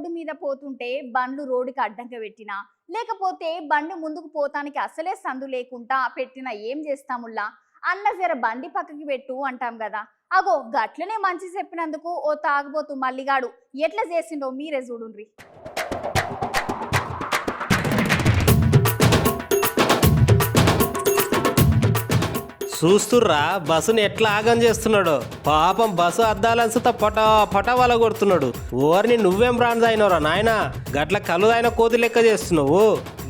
Road మీద పోతుంటే బండ్లు రోడ్డుకి అడ్డంగా పెట్టినా లేకపోతే బండి ముందుకు పోతానికి అసలే సందు లేకుండా పెట్టినా ఏం చేస్తాముల్లా అన్న జర బండి పక్కకి పెట్టు అంటాం కదా. అగో గట్లనే మంచి చెప్పినందుకు ఓ తాగుబోతు మల్లిగాడు ఎట్లా చేసిండో మీరే చూడుండ్రి. చూస్తుర్రా బస్సుని ఎట్లా ఆగం చేస్తున్నాడు. పాపం బస్సు అద్దాలంతా పట వల కొడుతున్నాడు. ఓర్ని నువ్వేం బ్రాండ్ అయినవరా నాయన, గట్ల కలుదైన కోతి లెక్క చేస్తున్నావు.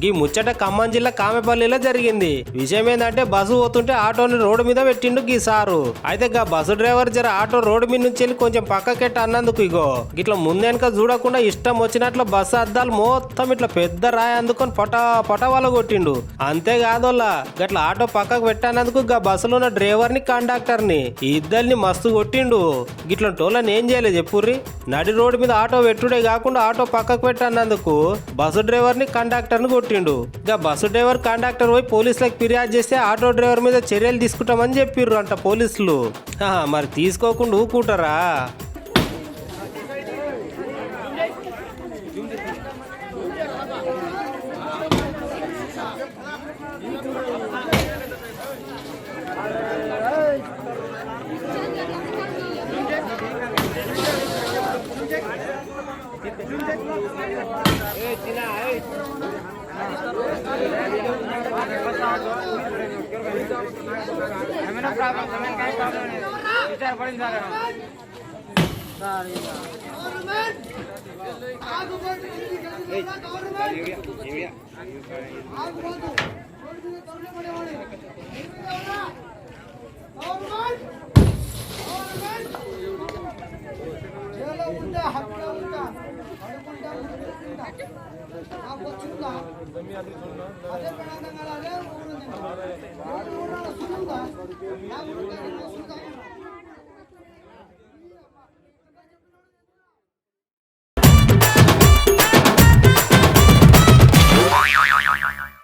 ఈ ముచ్చట ఖమ్మం జిల్లా కామెపల్లిలో జరిగింది. విషయం ఏంటంటే బస్సు పోతుంటే ఆటోని రోడ్డు మీద పెట్టిండు గీ సారు. అయితే గా బస్సు డ్రైవర్ జర ఆటో రోడ్డు మీద నుంచి వెళ్ళి కొంచెం పక్కకెట్ట అన్నందుకు ఇగో ఇట్లా ముందెనక చూడకుండా ఇష్టం వచ్చినట్లు బస్సు అద్దాలు మొత్తం ఇట్లా పెద్ద రాయి అందుకొని పట వల కొట్టిండు. అంతేకాదోళ్ళ గట్ల ఆటో పక్కకు పెట్టానందుకు గా బస్సులో ఉన్న డ్రైవర్ని కండక్టర్ని ఇద్దరిని మస్తు కొట్టిండు. గిట్ల టోళ్ళని ఏం చేయలేదు చెప్పుర్రి. నడి రోడ్డు మీద ఆటో పెట్టుడే కాకుండా ఆటో పక్కకు పెట్టానందుకు బస్సు డ్రైవర్ని కండక్టర్ని కొట్టిండు. ఇక బస్సు డ్రైవర్ కండక్టర్ పోయి పోలీసులకు ఫిర్యాదు చేస్తే ఆటో డ్రైవర్ మీద చర్యలు తీసుకుంటామని చెప్పిర్రు అంట పోలీసులు. మరి తీసుకోకుండా ఊకుంటారా?